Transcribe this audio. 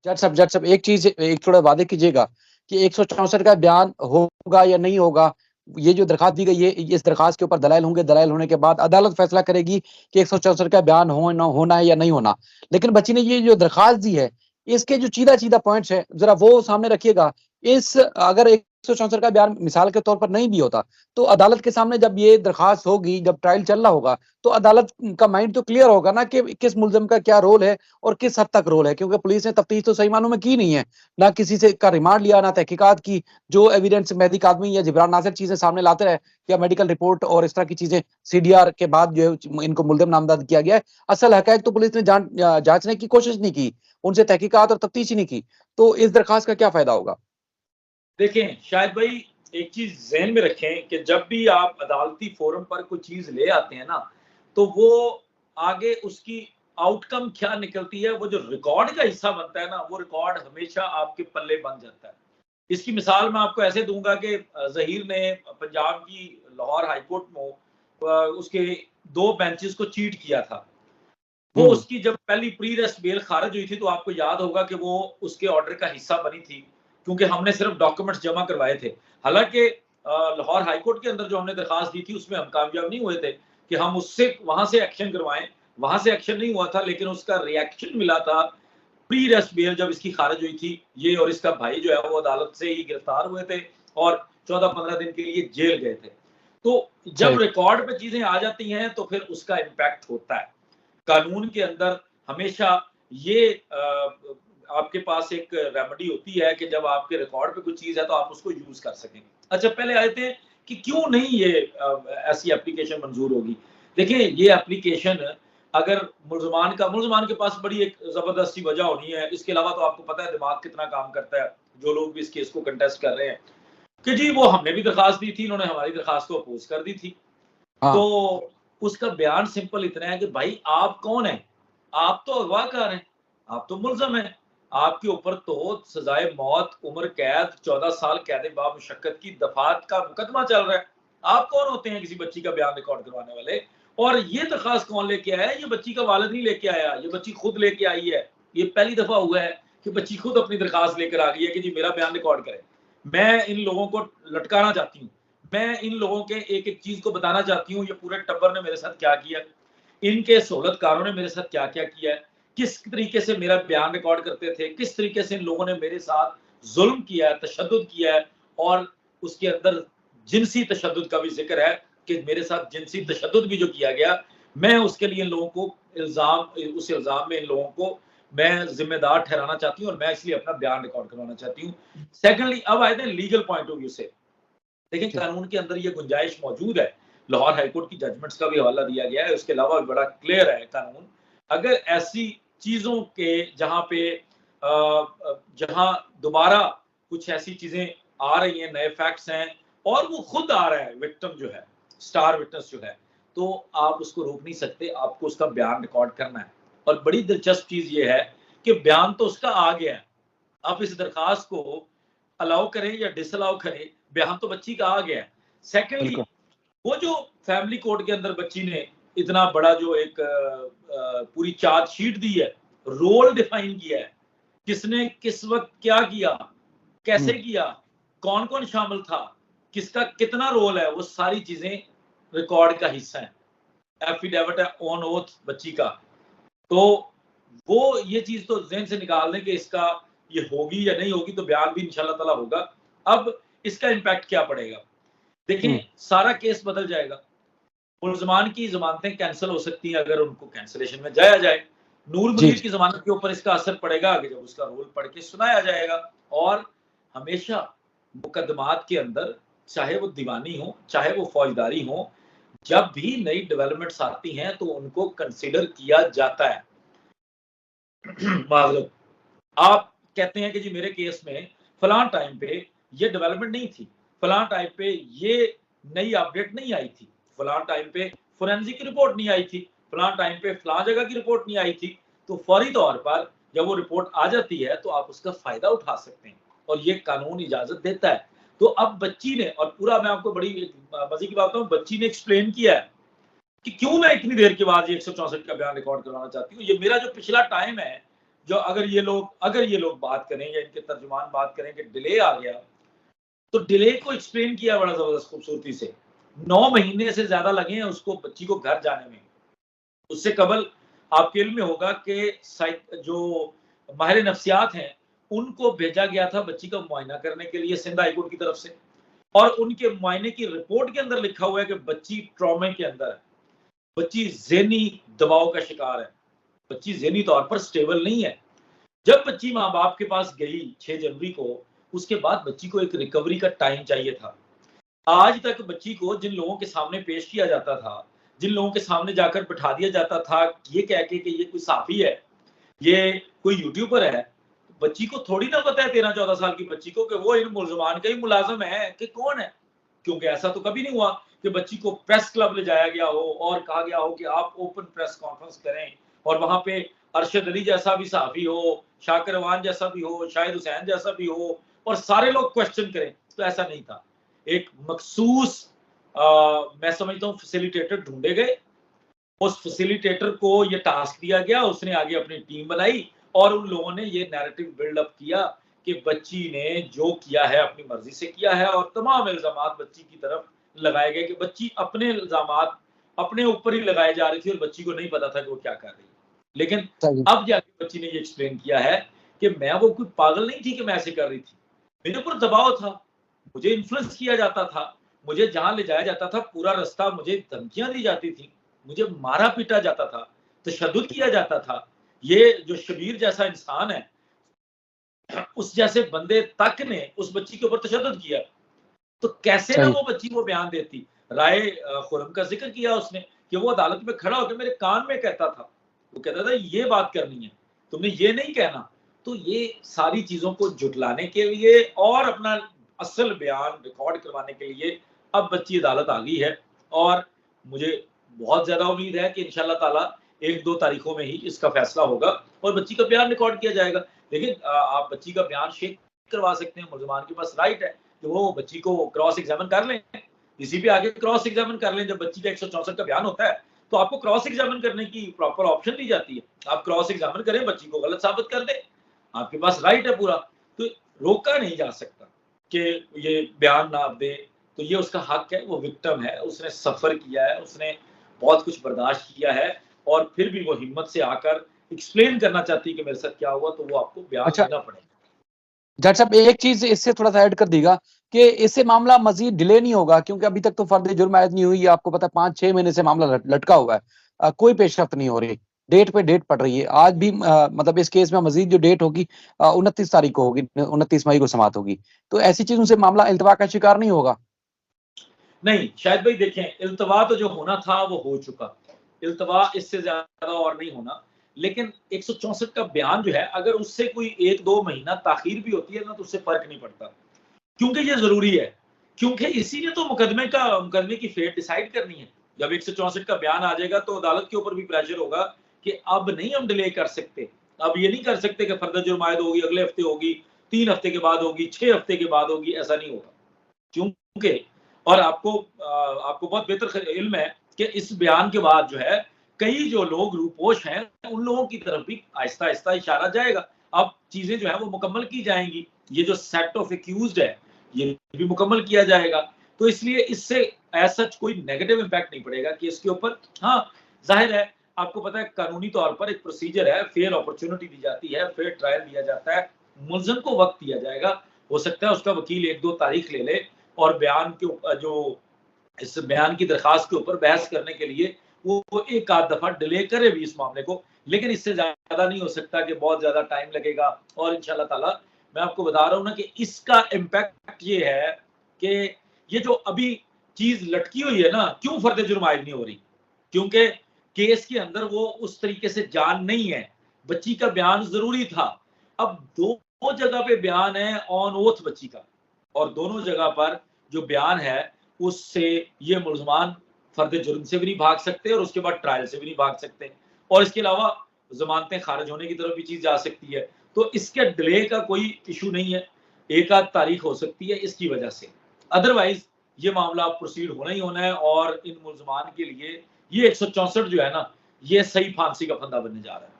जज साहब एक चीज, एक थोड़ा वादे कीजिएगा कि 164 का बयान होगा या नहीं होगा। ये जो दरखास्त दी गई है, इस दरखास्त के ऊपर दलाइल होंगे, दलाइल होने के बाद अदालत फैसला करेगी कि 164 का बयान होना है या नहीं होना। लेकिन बच्ची ने ये जो दरखास्त दी है, इसके जो चीदा चीदा पॉइंट्स है जरा वो सामने रखिएगा। इस अगर 164 का बयान मिसाल के तौर पर नहीं भी होता, तो अदालत के सामने जब ये दरखास्त होगी, जब ट्रायल चल रहा होगा, तो अदालत का माइंड तो क्लियर होगा ना कि किस मुलजिम का क्या रोल है और किस हद तक रोल है। क्योंकि पुलिस ने तफ्तीश तो सही मानों में की नहीं है, ना किसी से का रिमांड लिया, ना तहकीकात की। जो एविडेंस मेहदी कादमी या जिब्रान नासिर चीजें सामने लाते रहे, या मेडिकल रिपोर्ट और इस तरह की चीजें सीडीआर के बाद जो इनको मुलजिम नामजद किया गया है, असल हकैक तो पुलिस ने जांचने की कोशिश नहीं की, उनसे तहकीकात और तफ्तीश ही नहीं की। तो इस दरखास्त का क्या फायदा होगा? देखें शायद भाई, एक चीज जहन में रखें कि जब भी आप अदालती फोरम पर कोई चीज ले आते हैं ना, तो वो आगे उसकी आउटकम क्या निकलती है, वो जो रिकॉर्ड का हिस्सा बनता है ना, वो रिकॉर्ड हमेशा आपके पल्ले बन जाता है। इसकी मिसाल मैं आपको ऐसे दूंगा कि जहीर ने पंजाब की लाहौर हाईकोर्ट में उसके 2 बेंचेस को चीट किया था। वो उसकी जब पहली प्री रेस्ट बेल खारिज हुई थी, तो आपको याद होगा कि वो उसके ऑर्डर का हिस्सा बनी थी, क्योंकि हमने सिर्फ डॉक्यूमेंट्स जमा करवाए थे। हालांकि लाहौर हाईकोर्ट के अंदर जो हमने दरखास्त दी थी, उसमें हम कामयाब नहीं हुए थे कि हम उससे वहां से एक्शन करवाएं। वहां से एक्शन नहीं हुआ था, लेकिन उसका रिएक्शन मिला था प्री रेस्ट बेल जब इसकी खारिज हुई थी। ये और इसका भाई जो है वो अदालत से ही गिरफ्तार हुए थे और 14-15 दिन के लिए जेल गए थे। तो जब रिकॉर्ड पे चीजें आ जाती हैं तो फिर उसका इम्पैक्ट होता है। कानून के अंदर हमेशा ये आपके पास एक रेमेडी होती है कि जब आपके रिकॉर्ड पे कोई चीज है तो आप उसको यूज कर सकें। अच्छा, पहले आए थे कि क्यों नहीं ये ऐसी एप्लीकेशन मंजूर होगी। देखिए, ये एप्लीकेशन अगर मुल्जमान के पास बड़ी एक जबरदस्ती वजह होनी है। इसके अलावा तो आपको पता है दिमाग कितना काम करता है, जो लोग भी इस केस को कंटेस्ट कर रहे हैं, कि जी वो हमने भी दरखास्त दी थी, इन्होंने हमारी दरखास्त को अपोज कर दी थी। तो उसका बयान सिंपल इतना है कि भाई आप कौन है? आप तो अगवाकार हैं, आप तो मुल्जम हैं, आपके ऊपर तो सजाए मौत, उम्र कैद, 14 साल कैद बामुशक्कत की दफात का मुकदमा चल रहा है। आप कौन होते हैं किसी बच्ची का बयान रिकॉर्ड करवाने वाले? और ये दरखास्त कौन लेके आया है? ये बच्ची का वालिद नहीं लेके आया, ये बच्ची खुद लेके आई है। ये पहली दफा हुआ है कि बच्ची खुद अपनी दरखास्त लेकर आ गई है कि जी मेरा बयान रिकॉर्ड करें। मैं इन लोगों को लटकाना चाहती हूँ, मैं इन लोगों के एक एक चीज को बताना चाहती हूँ, ये पूरे टब्बर ने मेरे साथ क्या किया, इनके सहूलतकारों ने मेरे साथ क्या क्या किया है, किस तरीके से मेरा बयान रिकॉर्ड करते थे, किस तरीके से इन लोगों ने मेरे साथ जुल्म किया है, तशद्दुद किया है। और उसके अंदर जिनसी तशद्दुद का भी जिक्र है कि मेरे साथ जिनसी तशद्दुद भी जो किया गया, मैं उसके लिए इन लोगों को उस इल्जाम में इन लोगों को मैं जिम्मेदार ठहराना चाहती हूँ और मैं इसलिए अपना बयान रिकॉर्ड करवाना चाहती हूँ। सेकेंडली, अब आए थे लीगल पॉइंट ऑफ व्यू से। लेकिन कानून के अंदर ये गुंजाइश मौजूद है, लाहौर हाईकोर्ट की जजमेंट्स का भी हवाला दिया गया है, उसके अलावा बड़ा क्लियर है कानून। अगर ऐसी चीजों के जहां दोबारा कुछ ऐसी चीजें आ रही हैं, नए फैक्ट्स हैं और वो खुद आ रहा है विक्टिम जो है, स्टार विटनेस जो है, तो आप उसको रोक नहीं सकते, आपको उसका बयान रिकॉर्ड करना है। और बड़ी दिलचस्प चीज ये है कि बयान तो उसका आ गया है, आप इस दरखास्त को अलाउ करें या डिसअलाउ करें, बयान तो बच्ची का आ गया है। सेकेंडली, वो जो फैमिली कोर्ट के अंदर बच्ची ने इतना बड़ा जो एक पूरी चार्जशीट दी है, रोल डिफाइन किया है, किसने किस वक्त क्या किया, कैसे किया, कौन कौन शामिल था, किसका कितना रोल है, वो सारी चीजें रिकॉर्ड का हिस्सा है। एफिडेविट है ऑन ओथ बच्ची का। तो वो ये चीज तो जहन से निकाल दें कि इसका ये होगी या नहीं होगी, तो बयान भी इंशाल्लाह ताला होगा। अब इसका इम्पैक्ट क्या पड़ेगा? देखें, सारा केस बदल जाएगा। मुल्ज़मान की जमानतें कैंसिल हो सकती हैं अगर उनको कैंसिलेशन में जाया जाए। नूर मुनीर की जमानत के ऊपर इसका असर पड़ेगा कि जब उसका रोल पढ़ के सुनाया जाएगा। और हमेशा मुकदमात के अंदर, चाहे वो दीवानी हो चाहे वो फौजदारी हो, जब भी नई डेवलपमेंट्स आती हैं तो उनको कंसिडर किया जाता है। माजूम, आप कहते हैं कि जी मेरे केस में फलां टाइम पे ये डेवलपमेंट नहीं थी, फलां टाइम पे ये नई अपडेट नहीं आई थी, फलां टाइम पे फोरेंसिक रिपोर्ट नहीं आई थी, फलां टाइम पे फलां जगह की रिपोर्ट नहीं आई थी। तो फौरी तौर पर जब वो रिपोर्ट आ जाती है तो आप उसका फायदा उठा सकते हैं और ये कानून इजाजत देता है। तो अब बच्ची ने, और पूरा मैं आपको बड़ी मजे की बात बताऊं, बच्ची ने एक्सप्लेन किया है कि क्यों मैं इतनी देर के बाद ये 164 का बयान रिकॉर्ड करवाना चाहती हूँ। ये मेरा जो पिछला टाइम है जो अगर ये लोग बात करें या इनके तर्जुमान बात करें कि डिले आ गया, तो डिले को एक्सप्लेन किया बड़ा जबरदस्त खूबसूरती से। 9 महीने से ज्यादा लगे हैं उसको, बच्ची को घर जाने में। उससे कबल आपके इल्म में होगा कि जो माहिर नफ्सियात हैं, उनको भेजा गया था बच्ची का मुआयना करने के लिए सिंध हाई कोर्ट की तरफ से, और उनके मुआयने की रिपोर्ट के अंदर लिखा हुआ है कि बच्ची ट्रॉमे के अंदर है, बच्ची ज़हनी दबाव का शिकार है, बच्ची ज़हनी तौर पर स्टेबल नहीं है। जब बच्ची माँ बाप के पास गई 6 जनवरी को, उसके बाद बच्ची को एक रिकवरी का टाइम चाहिए था। आज तक बच्ची को जिन लोगों के सामने पेश किया जाता था, जिन लोगों के सामने जाकर बिठा दिया जाता था, ये कह के कि ये कोई साफ़ी है, ये कोई यूट्यूबर है, बच्ची को थोड़ी ना पता है 13-14 साल की बच्ची को कि वो इन मुल्ज़मान का ही मुलाज़िम है कि कौन है। क्योंकि ऐसा तो कभी नहीं हुआ कि बच्ची को प्रेस क्लब ले जाया गया हो और कहा गया हो कि आप ओपन प्रेस कॉन्फ्रेंस करें और वहां पे अरशद अली जैसा भी सहाफ़ी हो, शाकिर रवान जैसा भी हो, शाहिद हुसैन जैसा भी हो और सारे लोग क्वेश्चन करें, तो ऐसा नहीं था। एक मखसूस मैं समझता हूँ फैसिलिटेटर ढूंढे गए, उस फैसिलिटेटर को ये टास्क दिया गया, उसने आगे अपनी टीम बनाई और उन लोगों ने ये नैरेटिव बिल्डअप किया कि बच्ची ने जो किया है अपनी मर्जी से किया है, और तमाम इल्जामात बच्ची की तरफ लगाए गए कि बच्ची अपने इल्जामात अपने ऊपर ही लगाए जा रही थी और बच्ची को नहीं पता था कि वो क्या कर रही है। लेकिन अब जाके बच्ची ने ये एक्सप्लेन किया है कि मैं वो कोई पागल नहीं थी कि मैं ऐसे कर रही थी, मेरे ऊपर दबाव था, मुझे इन्फ्लुएंस किया जाता था, मुझे जहां ले जाया जाता था पूरा रास्ता मुझे धमकियां दी जाती थी, मुझे मारा पीटा जाता था, तशद्दुद किया जाता था। ये जो शबीर जैसा इंसान है, उस जैसे बंदे तक ने उस बच्ची के ऊपर तशद्दुद किया, तो कैसे ना वो बच्ची वो बयान देती। राय खुरम का जिक्र किया उसने कि वो अदालत में खड़ा होकर मेरे कान में कहता था, वो कहता था ये बात करनी है, तुमने ये नहीं कहना। तो ये सारी चीजों को जुटलाने के लिए और अपना असल बयान रिकॉर्ड करवाने के लिए अब बच्ची अदालत आ गई है, और मुझे बहुत ज्यादा उम्मीद है कि इंशाल्लाह ताला 1-2 तारीखों में ही इसका फैसला होगा और बच्ची का बयान रिकॉर्ड किया जाएगा। लेकिन आप बच्ची का बयान शेक करवा सकते हैं, मुल्ज़मान के पास राइट है कि वो बच्ची को क्रॉस एग्जामिन कर लें, किसी भी आगे क्रॉस एग्जामिन कर लें। जब बच्ची का 164 का बयान होता है तो आपको क्रॉस एग्जामिन करने की प्रॉपर ऑप्शन दी जाती है, आप क्रॉस एग्जामिन करें, बच्ची को गलत साबित कर दें, आपके पास राइट है पूरा। तो रोका नहीं जा सकता कि ये बयान ना दे, तो ये उसका हक है, वो विक्टिम है, उसने सफर किया है, उसने बहुत कुछ बर्दाश्त किया है और फिर भी वो हिम्मत से आकर एक्सप्लेन करना चाहती है कि मेरे साथ क्या हुआ, तो वो आपको बयान देना पड़ेगा। डॉक्टर साहब एक चीज इससे थोड़ा सा ऐड कर दीजिएगा कि इससे मामला मजीद डिले नहीं होगा, क्योंकि अभी तक तो फर्द जुर्म आयद नहीं हुई है, आपको पता है 5-6 महीने से मामला लटका हुआ है, कोई पेशरफ्त नहीं हो रही, डेट पे डेट पड़ रही है। आज भी मतलब इस केस में मजीद जो डेट होगी 29 तारीख को होगी, 29 मई को समाअत होगी, तो ऐसी चीजों से मामला इल्तवा का शिकार नहीं होगा? नहीं शायद भाई देखें, इल्तवा तो जो होना था वो हो चुका, इल्तवा इससे ज्यादा और नहीं होना। लेकिन 164 का बयान जो है, अगर उससे कोई 1-2 महीना ताखीर भी होती है ना, तो उससे फर्क नहीं पड़ता, क्योंकि ये जरूरी है, क्योंकि इसी ने तो मुकदमे की फेट डिसाइड करनी है। जब 164 का बयान आ जाएगा तो अदालत के ऊपर भी प्रेशर होगा कि अब नहीं हम डिले कर सकते, अब ये नहीं कर सकते कि फर्द जुर्म आयद होगी अगले हफ्ते होगी, 3 हफ्ते के बाद होगी, 6 हफ्ते के बाद होगी, ऐसा नहीं होगा। क्योंकि और आपको बहुत बेहतर इल्म है कि इस बयान के बाद जो है कई जो लोग रूपोश हैं उन लोगों की तरफ भी आहिस्ता आहिस्ता इशारा जाएगा। अब चीजें जो है वो मुकम्मल की जाएंगी, ये जो सेट ऑफ एक्यूज्ड है ये भी मुकम्मल किया जाएगा, तो इसलिए इससे ऐसा कोई नेगेटिव इंपैक्ट नहीं पड़ेगा कि इसके ऊपर। हाँ जाहिर है, आपको पता है कानूनी तौर पर एक प्रोसीजर है, फेयर अपॉर्चुनिटी दी जाती है, फेयर ट्रायल दिया जाता है, मुलजम को वक्त दिया जाएगा। हो सकता है उसका वकील 1-2 तारीख ले ले और बयान के जो इस बयान की दरखास्त के ऊपर बहस करने के लिए वो एक आध दफा डिले करे भी इस मामले को, लेकिन इससे ज्यादा नहीं हो सकता कि बहुत ज्यादा टाइम लगेगा। और इंशाल्लाह ताला मैं आपको बता रहा हूँ ना कि इसका इम्पैक्ट ये है कि ये जो अभी चीज लटकी हुई है ना, क्यों फर्द जुर्म आयद नहीं हो रही, क्योंकि केस के अंदर वो उस तरीके से जान नहीं है, बच्ची का बयान जरूरी था। अब दो जगह पे बयान है ऑन ओथ बच्ची का, और दोनों जगह पर जो बयान है उससे ये मुल्ज़मान फर्द जुर्म से भी नहीं भाग सकते और उसके बाद ट्रायल से भी नहीं भाग सकते, और इसके अलावा जमानतें खारिज होने की तरफ भी चीज जा सकती है। तो इसके डिले का कोई इशू नहीं है, एक आध तारीख हो सकती है इसकी वजह से, अदरवाइज ये मामला प्रोसीड होना ही होना है। और इन मुल्ज़मान के लिए ये 164 जो है ना, ये सही फांसी का फंदा बनने जा रहा है।